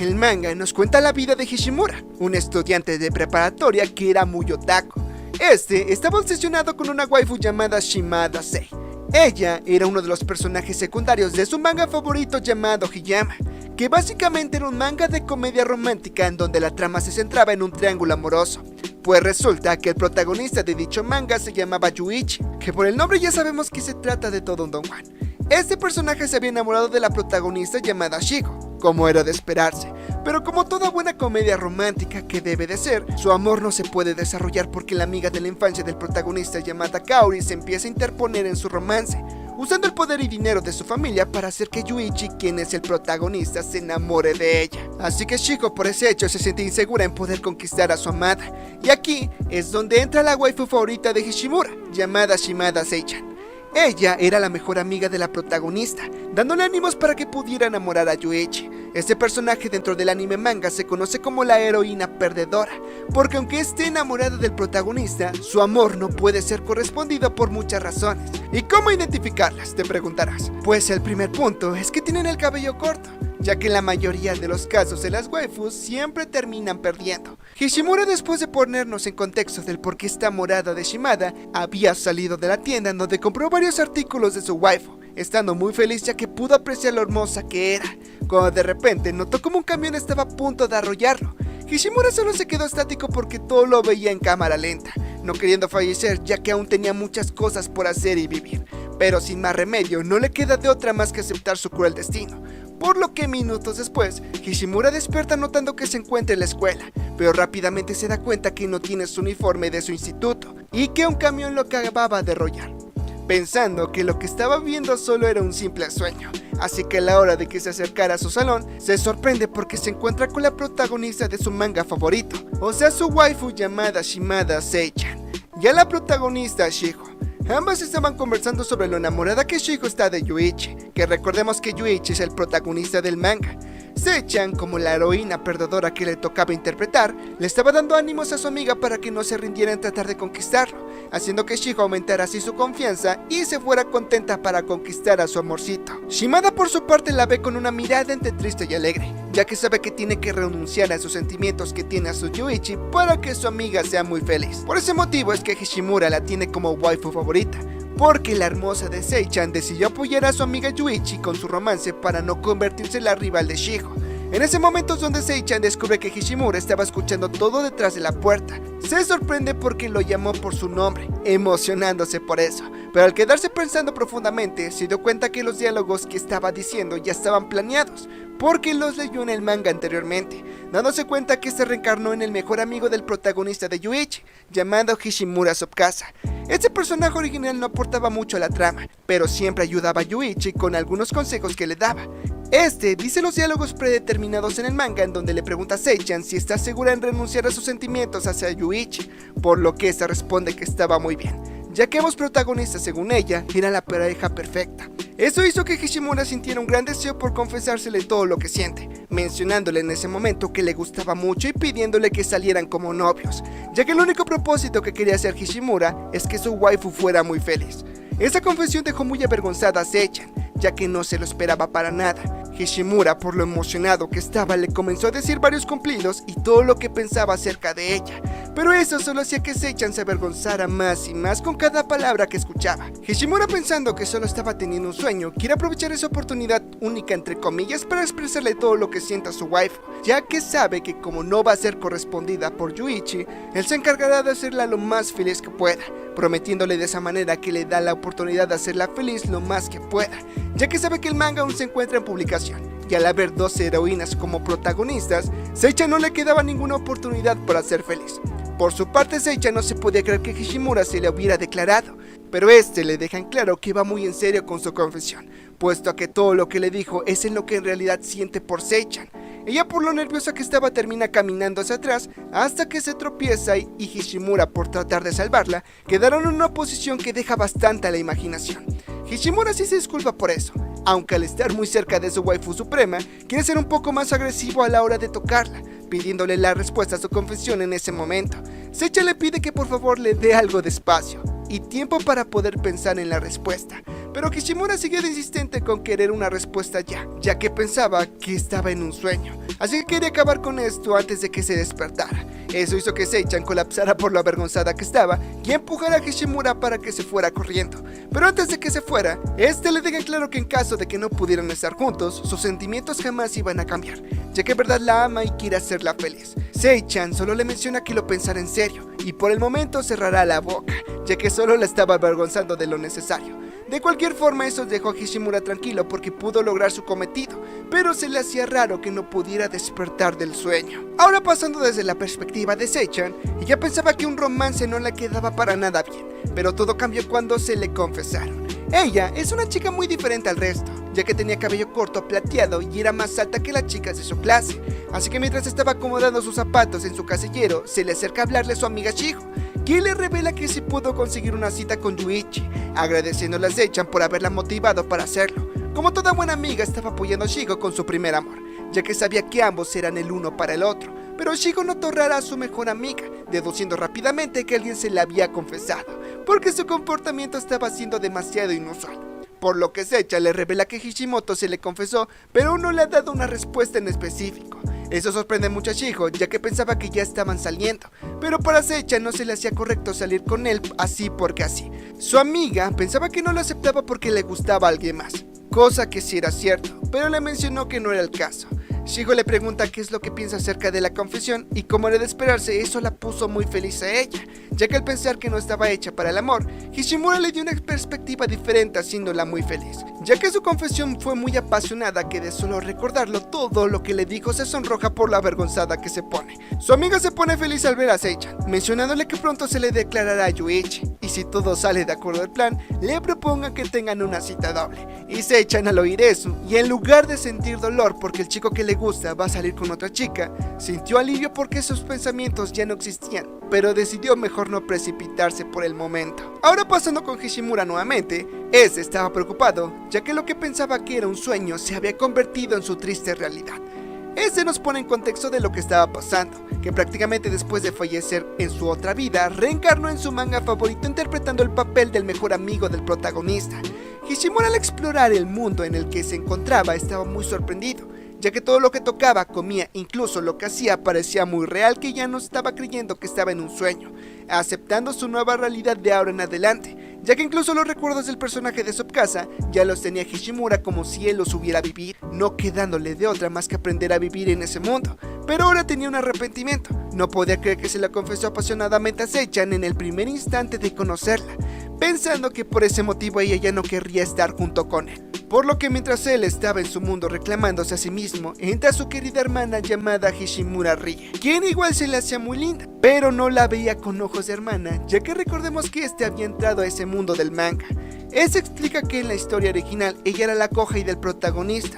El manga nos cuenta la vida de Hishimura, un estudiante de preparatoria que era muy otaku. Estaba obsesionado con una waifu llamada Shimada Sei. Ella era uno de los personajes secundarios de su manga favorito llamado Hiyama, que básicamente era un manga de comedia romántica en donde la trama se centraba en un triángulo amoroso. Pues resulta que el protagonista de dicho manga se llamaba Yuichi, que por el nombre ya sabemos que se trata de todo un Don Juan. Este personaje se había enamorado de la protagonista llamada Shiko, como era de esperarse, pero como toda buena comedia romántica que debe de ser, su amor no se puede desarrollar porque la amiga de la infancia del protagonista llamada Kaori se empieza a interponer en su romance, usando el poder y dinero de su familia para hacer que Yuichi, quien es el protagonista, se enamore de ella. Así que Shiko por ese hecho se siente insegura en poder conquistar a su amada, y aquí es donde entra la waifu favorita de Hishimura, llamada Shimada Sei-chan. Ella era la mejor amiga de la protagonista, dándole ánimos para que pudiera enamorar a Yuichi. Este personaje dentro del anime manga se conoce como la heroína perdedora, porque aunque esté enamorada del protagonista, su amor no puede ser correspondido por muchas razones. ¿Y cómo identificarlas?, te preguntarás. Pues el primer punto es que tienen el cabello corto, ya que en la mayoría de los casos de las waifus siempre terminan perdiendo. Hishimura, después de ponernos en contexto del por qué está enamorada de Shimada, había salido de la tienda en donde compró varios artículos de su waifu, estando muy feliz ya que pudo apreciar lo hermosa que era, cuando de repente notó como un camión estaba a punto de arrollarlo. Hishimura solo se quedó estático porque todo lo veía en cámara lenta, no queriendo fallecer ya que aún tenía muchas cosas por hacer y vivir, pero sin más remedio no le queda de otra más que aceptar su cruel destino. Por lo que minutos después, Hishimura despierta notando que se encuentra en la escuela, pero rápidamente se da cuenta que no tiene su uniforme de su instituto y que un camión lo acababa de arrollar, pensando que lo que estaba viendo solo era un simple sueño. Así que a la hora de que se acercara a su salón, se sorprende porque se encuentra con la protagonista de su manga favorito, o sea su waifu llamada Shimada Sei-chan, y a la protagonista Shiko. Ambas estaban conversando sobre lo enamorada que Shiko está de Yuichi, que recordemos que Yuichi es el protagonista del manga. Sei-chan, como la heroína perdedora que le tocaba interpretar, le estaba dando ánimos a su amiga para que no se rindiera en tratar de conquistarlo, haciendo que Shiko aumentara así su confianza y se fuera contenta para conquistar a su amorcito. Shimada por su parte la ve con una mirada entre triste y alegre, ya que sabe que tiene que renunciar a sus sentimientos que tiene a su Yuichi para que su amiga sea muy feliz. Por ese motivo es que Hishimura la tiene como waifu favorita, porque la hermosa de Sei-chan decidió apoyar a su amiga Yuichi con su romance para no convertirse en la rival de Shiko. En ese momento es donde Sei-chan descubre que Hishimura estaba escuchando todo detrás de la puerta. Se sorprende porque lo llamó por su nombre, emocionándose por eso, pero al quedarse pensando profundamente se dio cuenta que los diálogos que estaba diciendo ya estaban planeados, porque los leyó en el manga anteriormente, dándose cuenta que se reencarnó en el mejor amigo del protagonista de Yuichi, llamado Hishimura Tsukasa. Este personaje original no aportaba mucho a la trama, pero siempre ayudaba a Yuichi con algunos consejos que le daba. Dice los diálogos predeterminados en el manga en donde le pregunta a Sei-chan si está segura en renunciar a sus sentimientos hacia Yuichi, por lo que esta responde que estaba muy bien, ya que ambos protagonistas, según ella, eran la pareja perfecta. Eso hizo que Hishimura sintiera un gran deseo por confesársele todo lo que siente, mencionándole en ese momento que le gustaba mucho y pidiéndole que salieran como novios, ya que el único propósito que quería hacer Hishimura es que su waifu fuera muy feliz. Esa confesión dejó muy avergonzada a Sei-chan, ya que no se lo esperaba para nada. Hishimura, por lo emocionado que estaba, le comenzó a decir varios cumplidos y todo lo que pensaba acerca de ella, pero eso solo hacía que Sei-chan se avergonzara más y más con cada palabra que escuchaba. Hishimura, pensando que solo estaba teniendo un sueño, quiere aprovechar esa oportunidad única entre comillas para expresarle todo lo que siente a su waifu, ya que sabe que como no va a ser correspondida por Yuichi, él se encargará de hacerla lo más feliz que pueda, prometiéndole de esa manera que le da la oportunidad de hacerla feliz lo más que pueda, ya que sabe que el manga aún se encuentra en publicación, y al haber dos heroínas como protagonistas, Sei-chan no le quedaba ninguna oportunidad para ser feliz. Por su parte, Sei-chan no se podía creer que Hishimura se le hubiera declarado, pero le deja en claro que va muy en serio con su confesión, puesto a que todo lo que le dijo es en lo que en realidad siente por Sei-chan. Ella, por lo nerviosa que estaba, termina caminando hacia atrás hasta que se tropieza y Hishimura, por tratar de salvarla, quedaron en una posición que deja bastante a la imaginación. Hishimura sí se disculpa por eso, aunque al estar muy cerca de su waifu suprema, quiere ser un poco más agresivo a la hora de tocarla, pidiéndole la respuesta a su confesión en ese momento. Sei-chan le pide que por favor le dé algo de espacio y tiempo para poder pensar en la respuesta, pero Hishimura siguió de insistente con querer una respuesta ya que pensaba que estaba en un sueño, así que quería acabar con esto antes de que se despertara. Eso hizo que Sei-chan colapsara por lo avergonzada que estaba y empujara a Hishimura para que se fuera corriendo. Pero antes de que se fuera, este le deja claro que en caso de que no pudieran estar juntos, sus sentimientos jamás iban a cambiar, ya que en verdad la ama y quiere hacerla feliz. Sei-chan solo le menciona que lo pensará en serio y por el momento cerrará la boca, ya que solo la estaba avergonzando de lo necesario. De cualquier forma, eso dejó a Hishimura tranquilo porque pudo lograr su cometido, pero se le hacía raro que no pudiera despertar del sueño. Ahora pasando desde la perspectiva de Sei-chan, ella pensaba que un romance no le quedaba para nada bien, pero todo cambió cuando se le confesaron. Ella es una chica muy diferente al resto, ya que tenía cabello corto plateado y era más alta que las chicas de su clase, así que mientras estaba acomodando sus zapatos en su casillero, se le acerca a hablarle a su amiga Shiho, quien le revela que sí pudo conseguir una cita con Yuichi, agradeciéndole a Sei-chan por haberla motivado para hacerlo. Como toda buena amiga, estaba apoyando a Shiho con su primer amor, ya que sabía que ambos eran el uno para el otro, pero Shiho notó rara a su mejor amiga, deduciendo rápidamente que alguien se le había confesado, porque su comportamiento estaba siendo demasiado inusual. Por lo que Sei-chan le revela que Hishimoto se le confesó, pero no le ha dado una respuesta en específico. Eso sorprende mucho a Shiho, ya que pensaba que ya estaban saliendo, pero para Sei-chan no se le hacía correcto salir con él así porque así. Su amiga pensaba que no lo aceptaba porque le gustaba a alguien más, cosa que sí era cierto, pero le mencionó que no era el caso. Shiho le pregunta qué es lo que piensa acerca de la confesión y como era de esperarse, eso la puso muy feliz a ella, ya que al pensar que no estaba hecha para el amor, Hishimura le dio una perspectiva diferente haciéndola muy feliz, ya que su confesión fue muy apasionada que de solo recordarlo todo lo que le dijo se sonroja por la avergonzada que se pone. Su amiga se pone feliz al ver a Sei-chan, mencionándole que pronto se le declarará a Yuichi, y si todo sale de acuerdo al plan, le proponga que tengan una cita doble. Y Sei-chan al oír eso, y en lugar de sentir dolor porque el chico que le gusta va a salir con otra chica, sintió alivio porque sus pensamientos ya no existían, pero decidió mejor no precipitarse por el momento. Ahora pasando con Hishimura nuevamente, este estaba preocupado, ya que lo que pensaba que era un sueño se había convertido en su triste realidad. Este nos pone en contexto de lo que estaba pasando, que prácticamente después de fallecer en su otra vida, reencarnó en su manga favorito interpretando el papel del mejor amigo del protagonista. Hishimura al explorar el mundo en el que se encontraba estaba muy sorprendido, ya que todo lo que tocaba, comía, incluso lo que hacía parecía muy real, que ya no estaba creyendo que estaba en un sueño, aceptando su nueva realidad de ahora en adelante, ya que incluso los recuerdos del personaje de Tsukasa ya los tenía Hishimura como si él los hubiera vivido, no quedándole de otra más que aprender a vivir en ese mundo. Pero ahora tenía un arrepentimiento, no podía creer que se la confesó apasionadamente a Sei-chan en el primer instante de conocerla, pensando que por ese motivo ella ya no querría estar junto con él. Por lo que mientras él estaba en su mundo reclamándose a sí mismo, entra su querida hermana llamada Hishimura Rie, quien igual se le hacía muy linda, pero no la veía con ojos de hermana, ya que recordemos que este había entrado a ese mundo del manga. Eso explica que en la historia original ella era la kohei del protagonista,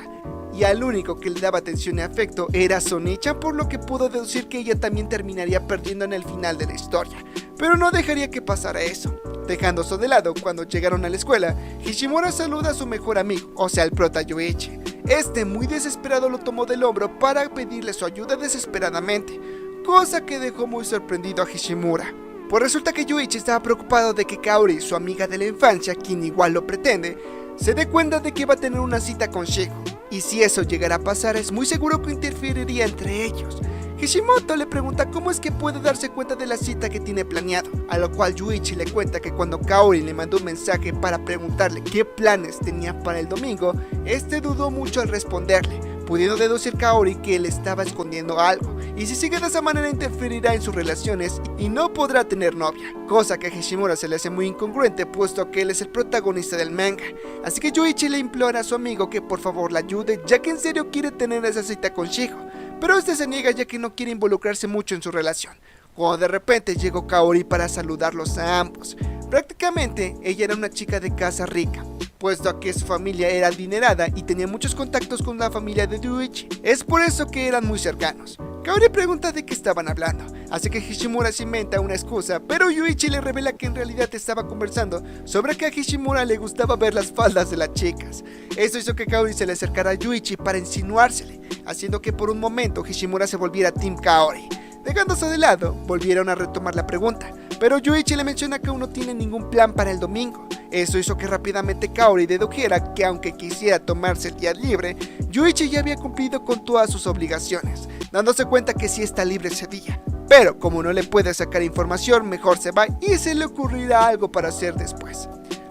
y al único que le daba atención y afecto era Sony-chan, por lo que pudo deducir que ella también terminaría perdiendo en el final de la historia, pero no dejaría que pasara eso. Dejando eso de lado, cuando llegaron a la escuela, Hishimura saluda a su mejor amigo, o sea el prota Yuichi. Este muy desesperado lo tomó del hombro para pedirle su ayuda desesperadamente, cosa que dejó muy sorprendido a Hishimura. Pues resulta que Yuichi estaba preocupado de que Kaori, su amiga de la infancia, quien igual lo pretende, se dé cuenta de que va a tener una cita con Shiho, y si eso llegara a pasar es muy seguro que interferiría entre ellos. Hishimoto le pregunta cómo es que puede darse cuenta de la cita que tiene planeado, a lo cual Yuichi le cuenta que cuando Kaori le mandó un mensaje para preguntarle qué planes tenía para el domingo, este dudó mucho al responderle, pudiendo deducir Kaori que él estaba escondiendo algo, y si sigue de esa manera interferirá en sus relaciones y no podrá tener novia, cosa que a Hishimura se le hace muy incongruente puesto que él es el protagonista del manga. Así que Yuichi le implora a su amigo que por favor la ayude, ya que en serio quiere tener esa cita con Shiho, pero este se niega ya que no quiere involucrarse mucho en su relación, cuando de repente llegó Kaori para saludarlos a ambos. Prácticamente ella era una chica de casa rica, puesto a que su familia era adinerada y tenía muchos contactos con la familia de Yuichi, es por eso que eran muy cercanos. Kaori pregunta de qué estaban hablando, así que Hishimura se inventa una excusa, pero Yuichi le revela que en realidad estaba conversando sobre que a Hishimura le gustaba ver las faldas de las chicas. Eso hizo que Kaori se le acercara a Yuichi para insinuársele, haciendo que por un momento Hishimura se volviera Team Kaori. Dejándose de lado, volvieron a retomar la pregunta, pero Yuichi le menciona que aún no tiene ningún plan para el domingo. Eso hizo que rápidamente Kaori dedujera que aunque quisiera tomarse el día libre, Yuichi ya había cumplido con todas sus obligaciones, dándose cuenta que sí está libre ese día. Pero como no le puede sacar información, mejor se va y se le ocurrirá algo para hacer después.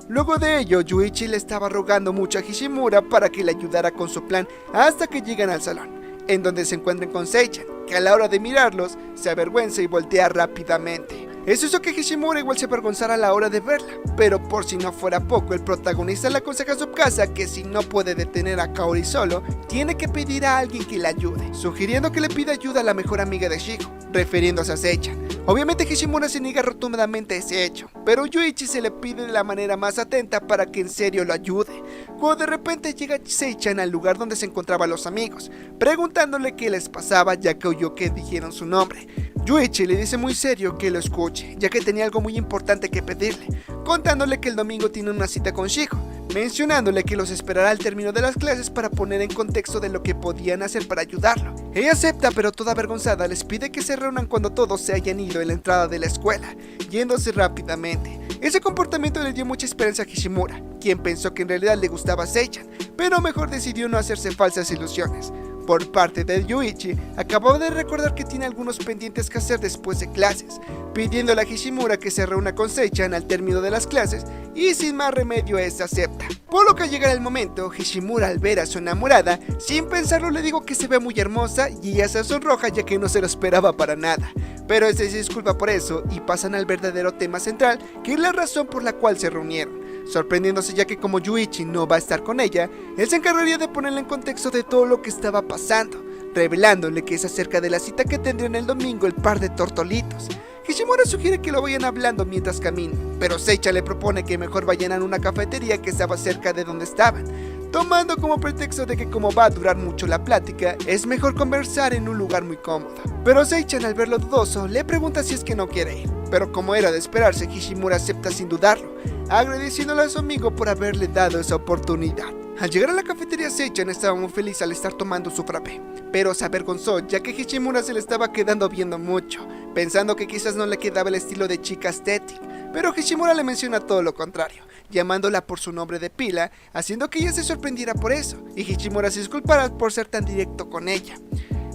Luego de ello, Yuichi le estaba rogando mucho a Hishimura para que le ayudara con su plan hasta que llegan al salón, en donde se encuentran con Sei-chan, que a la hora de mirarlos se avergüenza y voltea rápidamente. Eso hizo que Hishimura igual se avergonzara a la hora de verla, pero por si no fuera poco, el protagonista le aconseja a su casa que si no puede detener a Kaori solo, tiene que pedir a alguien que le ayude, sugiriendo que le pida ayuda a la mejor amiga de Shiko, refiriéndose a Sei-chan. Obviamente Hishimura se niega rotundamente a ese hecho, pero Yuichi se le pide de la manera más atenta para que en serio lo ayude, cuando de repente llega Sei-chan al lugar donde se encontraban los amigos, preguntándole qué les pasaba ya que oyó que dijeron su nombre. Yuichi le dice muy serio que lo escuche, ya que tenía algo muy importante que pedirle, contándole que el domingo tiene una cita con Shiko, mencionándole que los esperará al término de las clases para poner en contexto de lo que podían hacer para ayudarlo. Ella acepta, pero toda avergonzada les pide que se reúnan cuando todos se hayan ido en la entrada de la escuela, yéndose rápidamente. Ese comportamiento le dio mucha esperanza a Hishimura, quien pensó que en realidad le gustaba Sei-chan, pero mejor decidió no hacerse falsas ilusiones. Por parte de Yuichi, acababa de recordar que tiene algunos pendientes que hacer después de clases, pidiéndole a Hishimura que se reúna con Sei-chan al término de las clases, y sin más remedio esta acepta. Por lo que al llegar el momento, Hishimura al ver a su enamorada, sin pensarlo le dijo que se ve muy hermosa y ella se sonroja ya que no se lo esperaba para nada, pero este se disculpa por eso y pasan al verdadero tema central, que es la razón por la cual se reunieron. Sorprendiéndose ya que como Yuichi no va a estar con ella, él se encargaría de ponerla en contexto de todo lo que estaba pasando, revelándole que es acerca de la cita que tendrían el domingo el par de tortolitos. Hishimura sugiere que lo vayan hablando mientras caminan, pero Sei-chan le propone que mejor vayan a una cafetería que estaba cerca de donde estaban, tomando como pretexto de que como va a durar mucho la plática, es mejor conversar en un lugar muy cómodo. Pero Sei-chan al verlo dudoso le pregunta si es que no quiere ir, pero como era de esperarse, Hishimura acepta sin dudarlo, agradeciéndole a su amigo por haberle dado esa oportunidad. Al llegar a la cafetería, Sei-chan estaba muy feliz al estar tomando su frappé, pero se avergonzó ya que Hishimura se le estaba quedando viendo mucho, pensando que quizás no le quedaba el estilo de chica estética, pero Hishimura le menciona todo lo contrario, llamándola por su nombre de pila, haciendo que ella se sorprendiera por eso, y Hishimura se disculpará por ser tan directo con ella.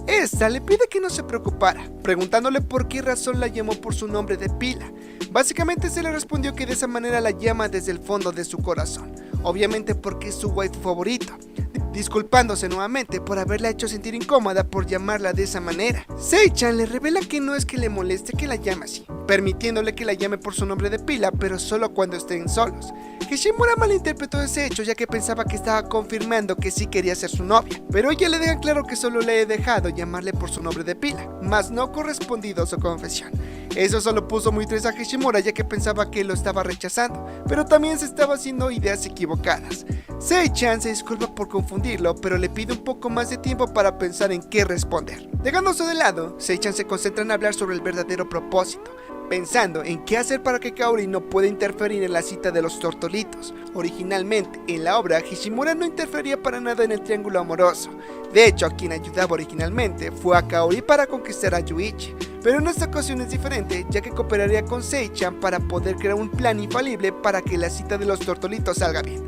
Esta le pide que no se preocupara, preguntándole por qué razón la llamó por su nombre de pila. Básicamente se le respondió que de esa manera la llama desde el fondo de su corazón, obviamente porque es su waifu favorito, disculpándose nuevamente por haberla hecho sentir incómoda por llamarla de esa manera. Sei-chan le revela que no es que le moleste que la llame así, permitiéndole que la llame por su nombre de pila, pero solo cuando estén solos. Hishimura malinterpretó ese hecho ya que pensaba que estaba confirmando que sí quería ser su novia, pero ella le deja claro que solo le he dejado llamarle por su nombre de pila, mas no correspondido a su confesión. Eso solo puso muy triste a Hishimura ya que pensaba que lo estaba rechazando, pero también se estaba haciendo ideas equivocadas. Sei-chan se disculpa por confundirlo, pero le pide un poco más de tiempo para pensar en qué responder. Dejándose de lado, Sei-chan se concentra en hablar sobre el verdadero propósito, pensando en qué hacer para que Kaori no pueda interferir en la cita de los tortolitos. Originalmente, en la obra, Hishimura no interfería para nada en el triángulo amoroso. De hecho, a quien ayudaba originalmente fue a Kaori para conquistar a Yuichi, pero en esta ocasión es diferente, ya que cooperaría con Sei-chan para poder crear un plan infalible para que la cita de los tortolitos salga bien.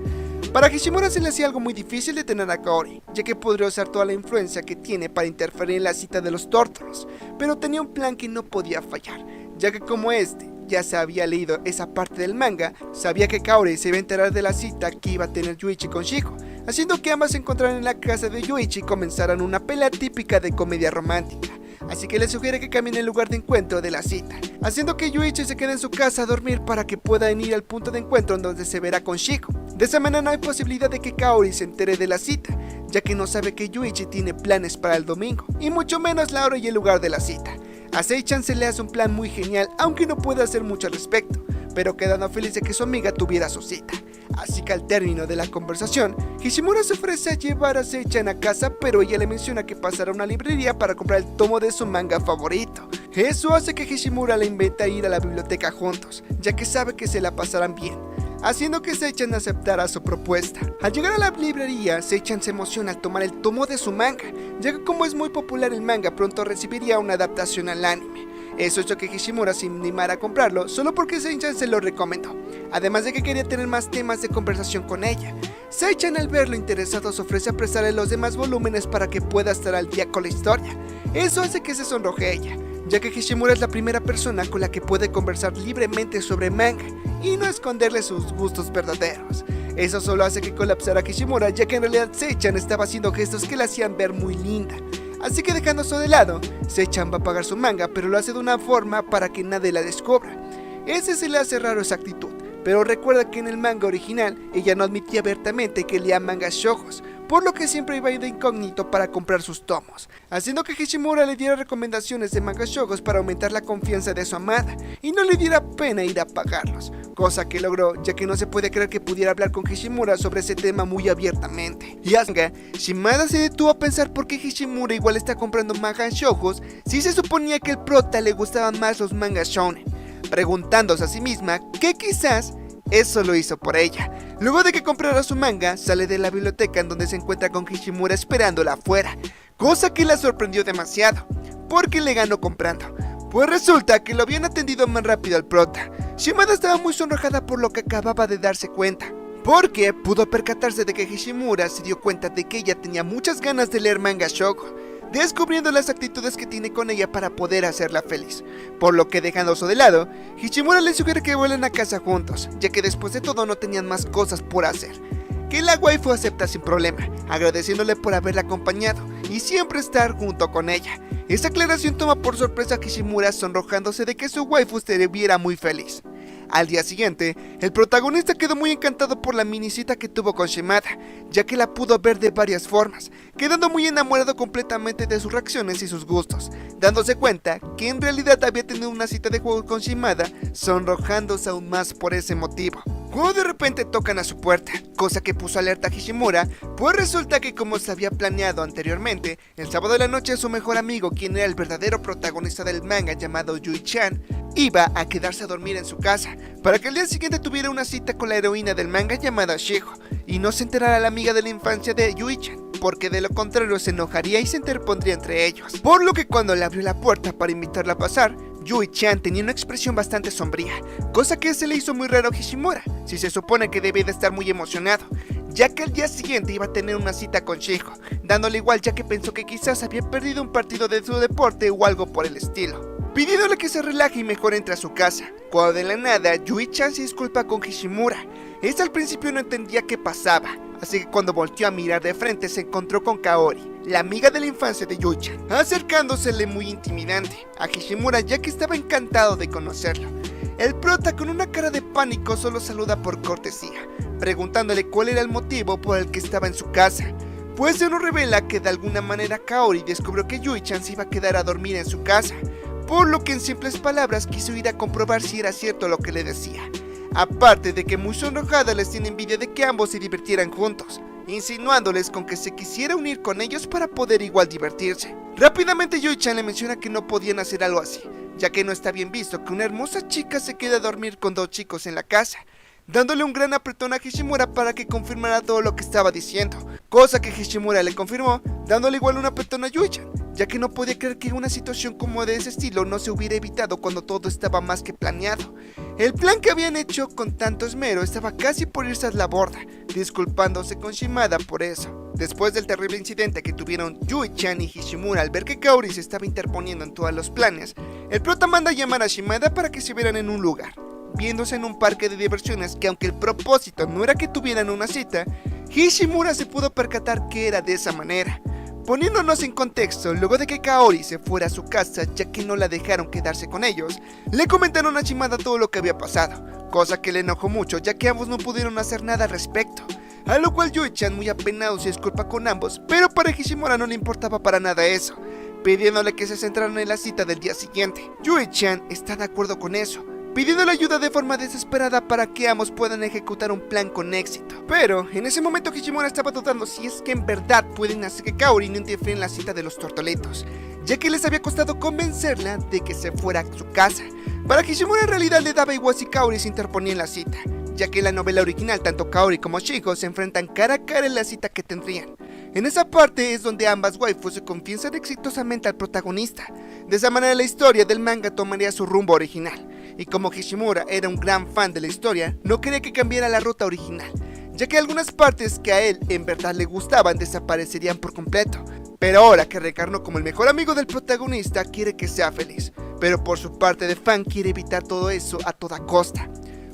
Para Hishimura se le hacía algo muy difícil detener a Kaori, ya que podría usar toda la influencia que tiene para interferir en la cita de los tórtolos, pero tenía un plan que no podía fallar, ya que como ya se había leído esa parte del manga, sabía que Kaori se iba a enterar de la cita que iba a tener Yuichi con Shiko, haciendo que ambas se encontraran en la casa de Yuichi y comenzaran una pelea típica de comedia romántica. Así que le sugiere que cambien el lugar de encuentro de la cita, haciendo que Yuichi se quede en su casa a dormir para que puedan ir al punto de encuentro en donde se verá con Shiko. De esa manera no hay posibilidad de que Kaori se entere de la cita, ya que no sabe que Yuichi tiene planes para el domingo, y mucho menos la hora y el lugar de la cita. A Sei-chan se le hace un plan muy genial, aunque no puede hacer mucho al respecto, pero quedando feliz de que su amiga tuviera su cita. Así que al término de la conversación, Hishimura se ofrece a llevar a Sei-chan a casa, pero ella le menciona que pasará a una librería para comprar el tomo de su manga favorito. Eso hace que Hishimura le invente ir a la biblioteca juntos, ya que sabe que se la pasarán bien, haciendo que Sei-chan aceptara su propuesta. Al llegar a la librería, Sei-chan se emociona al tomar el tomo de su manga, ya que como es muy popular el manga, pronto recibiría una adaptación al anime. Eso hizo que Hishimura se animara a comprarlo solo porque Sei-chan se lo recomendó, además de que quería tener más temas de conversación con ella. Sei-chan, al verlo interesado, se ofrece a prestarle los demás volúmenes para que pueda estar al día con la historia. Eso hace que se sonroje ella, ya que Hishimura es la primera persona con la que puede conversar libremente sobre manga y no esconderle sus gustos verdaderos. Eso solo hace que colapsara Hishimura, ya que en realidad Sei-chan estaba haciendo gestos que la hacían ver muy linda. Así que, dejando eso de lado, Sei-chan va a pagar su manga, pero lo hace de una forma para que nadie la descubra. Ese se le hace raro esa actitud, pero recuerda que en el manga original ella no admitía abiertamente que leía mangas shoujos, por lo que siempre iba de incógnito para comprar sus tomos, haciendo que Hishimura le diera recomendaciones de mangas shoujos para aumentar la confianza de su amada y no le diera pena ir a pagarlos, cosa que logró, ya que no se puede creer que pudiera hablar con Hishimura sobre ese tema muy abiertamente. Y Asuka, Shimada se detuvo a pensar por qué Hishimura igual está comprando mangas shoujos si se suponía que al prota le gustaban más los mangas shounen, preguntándose a sí misma que quizás eso lo hizo por ella. Luego de que comprara su manga, sale de la biblioteca en donde se encuentra con Hishimura esperándola afuera, cosa que la sorprendió demasiado, porque le ganó comprando. Pues resulta que lo habían atendido más rápido al prota. Shimada estaba muy sonrojada por lo que acababa de darse cuenta, porque pudo percatarse de que Hishimura se dio cuenta de que ella tenía muchas ganas de leer manga shoujo, descubriendo las actitudes que tiene con ella para poder hacerla feliz, por lo que, dejando eso de lado, Hishimura le sugiere que vuelen a casa juntos, ya que después de todo no tenían más cosas por hacer. Que la waifu acepta sin problema, agradeciéndole por haberla acompañado y siempre estar junto con ella. Esta aclaración toma por sorpresa a Hishimura, sonrojándose de que su waifu se viera muy feliz. Al día siguiente, el protagonista quedó muy encantado por la minicita que tuvo con Shimada, ya que la pudo ver de varias formas, quedando muy enamorado completamente de sus reacciones y sus gustos, dándose cuenta que en realidad había tenido una cita de juego con Shimada, sonrojándose aún más por ese motivo. Cuando de repente tocan a su puerta, cosa que puso alerta a Hishimura, pues resulta que, como se había planeado anteriormente, el sábado de la noche su mejor amigo, quien era el verdadero protagonista del manga llamado Yui-chan, iba a quedarse a dormir en su casa, para que el día siguiente tuviera una cita con la heroína del manga llamada Shiho, y no se enterara la amiga de la infancia de Yui-chan, porque de lo contrario se enojaría y se interpondría entre ellos. Por lo que cuando le abrió la puerta para invitarla a pasar, Yui-chan tenía una expresión bastante sombría, cosa que se le hizo muy raro a Hishimura, si se supone que debía de estar muy emocionado, ya que al día siguiente iba a tener una cita con Shiho, dándole igual, ya que pensó que quizás había perdido un partido de su deporte o algo por el estilo, pidiéndole que se relaje y mejor entre a su casa, cuando de la nada Yui-chan se disculpa con Hishimura. Esta al principio no entendía qué pasaba, así que cuando volteó a mirar de frente se encontró con Kaori, la amiga de la infancia de Yui-chan, acercándosele muy intimidante a Hishimura, ya que estaba encantado de conocerlo. El prota, con una cara de pánico, solo saluda por cortesía, preguntándole cuál era el motivo por el que estaba en su casa, pues se nos revela que de alguna manera Kaori descubrió que Yui-chan se iba a quedar a dormir en su casa, por lo que en simples palabras quiso ir a comprobar si era cierto lo que le decía. Aparte de que muy sonrojada les tiene envidia de que ambos se divirtieran juntos, insinuándoles con que se quisiera unir con ellos para poder igual divertirse. Rápidamente Yui-chan le menciona que no podían hacer algo así, ya que no está bien visto que una hermosa chica se quede a dormir con dos chicos en la casa, dándole un gran apretón a Hishimura para que confirmara todo lo que estaba diciendo, cosa que Hishimura le confirmó, dándole igual un apretón a Yui-chan, ya que no podía creer que una situación como de ese estilo no se hubiera evitado cuando todo estaba más que planeado. El plan que habían hecho con tanto esmero estaba casi por irse a la borda, disculpándose con Shimada por eso. Después del terrible incidente que tuvieron Yui-chan y Hishimura al ver que Kaori se estaba interponiendo en todos los planes, el prota manda a llamar a Shimada para que se vieran en un lugar, viéndose en un parque de diversiones que, aunque el propósito no era que tuvieran una cita, Hishimura se pudo percatar que era de esa manera. Poniéndonos en contexto, luego de que Kaori se fuera a su casa ya que no la dejaron quedarse con ellos, le comentaron a Shimada todo lo que había pasado, cosa que le enojó mucho ya que ambos no pudieron hacer nada al respecto, a lo cual Yui-chan, muy apenado, se disculpa con ambos, pero para Hishimura no le importaba para nada eso, pidiéndole que se centraran en la cita del día siguiente. Yui-chan está de acuerdo con eso, pidiéndole ayuda de forma desesperada para que ambos puedan ejecutar un plan con éxito. Pero en ese momento Hishimura estaba dudando si es que en verdad pueden hacer que Kaori no interfiera en la cita de los tortoletos, ya que les había costado convencerla de que se fuera a su casa. Para Hishimura en realidad le daba igual si Kaori se interponía en la cita, ya que en la novela original tanto Kaori como Shiho se enfrentan cara a cara en la cita que tendrían. En esa parte es donde ambas waifus se confiesan exitosamente al protagonista. De esa manera la historia del manga tomaría su rumbo original, y como Hishimura era un gran fan de la historia, no quería que cambiara la ruta original, ya que algunas partes que a él en verdad le gustaban desaparecerían por completo. Pero ahora que reencarnó como el mejor amigo del protagonista, quiere que sea feliz, pero por su parte de fan quiere evitar todo eso a toda costa.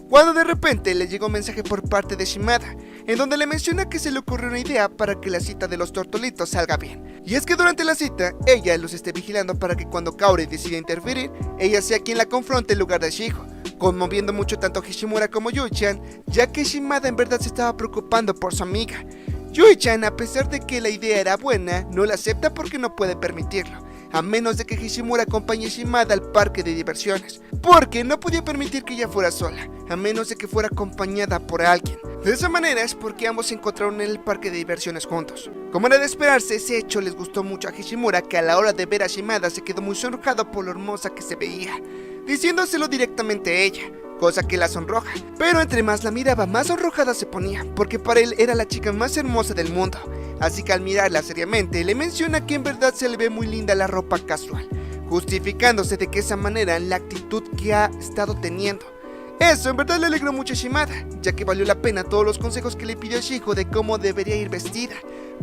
Cuando de repente le llegó un mensaje por parte de Shimada, en donde le menciona que se le ocurrió una idea para que la cita de los tortolitos salga bien. Y es que durante la cita, ella los esté vigilando para que cuando Kaori decida interferir, ella sea quien la confronte en lugar de Shiho, conmoviendo mucho tanto a Hishimura como Yui-chan, ya que Shimada en verdad se estaba preocupando por su amiga. Yui-chan, a pesar de que la idea era buena, no la acepta porque no puede permitirlo, a menos de que Hishimura acompañe a Shimada al parque de diversiones, porque no podía permitir que ella fuera sola, a menos de que fuera acompañada por alguien. De esa manera es porque ambos se encontraron en el parque de diversiones juntos. Como era de esperarse, ese hecho les gustó mucho a Hishimura, que a la hora de ver a Shimada se quedó muy sonrojado por lo hermosa que se veía, diciéndoselo directamente a ella, cosa que la sonroja. Pero entre más la miraba, más sonrojada se ponía, porque para él era la chica más hermosa del mundo. Así que al mirarla seriamente, le menciona que en verdad se le ve muy linda la ropa casual, justificándose de que esa manera la actitud que ha estado teniendo. Eso en verdad le alegró mucho a Shimada, ya que valió la pena todos los consejos que le pidió Shiho de cómo debería ir vestida.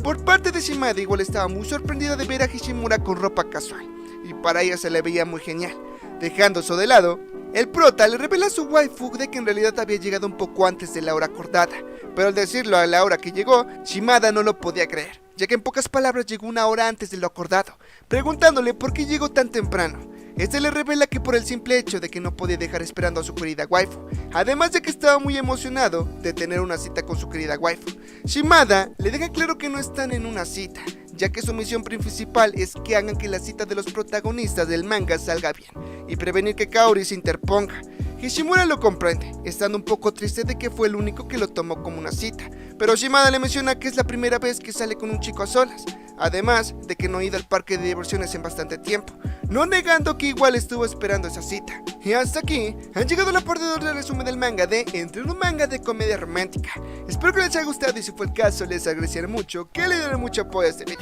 Por parte de Shimada igual estaba muy sorprendida de ver a Hishimura con ropa casual, y para ella se le veía muy genial. Dejando eso de lado, el prota le revela a su waifu de que en realidad había llegado un poco antes de la hora acordada, pero al decirlo a la hora que llegó, Shimada no lo podía creer, ya que en pocas palabras llegó una hora antes de lo acordado, preguntándole por qué llegó tan temprano. Este le revela que por el simple hecho de que no podía dejar esperando a su querida waifu, además de que estaba muy emocionado de tener una cita con su querida waifu. Shimada le deja claro que no están en una cita, ya que su misión principal es que hagan que la cita de los protagonistas del manga salga bien, y prevenir que Kaori se interponga. Hishimura lo comprende, estando un poco triste de que fue el único que lo tomó como una cita, pero Shimada le menciona que es la primera vez que sale con un chico a solas, además de que no ha ido al parque de diversiones en bastante tiempo, no negando que igual estuvo esperando esa cita. Y hasta aquí han llegado a la parte del resumen del manga de Entre un manga de comedia romántica. Espero que les haya gustado y si fue el caso les agradeceré mucho que le den mucho apoyo a este video.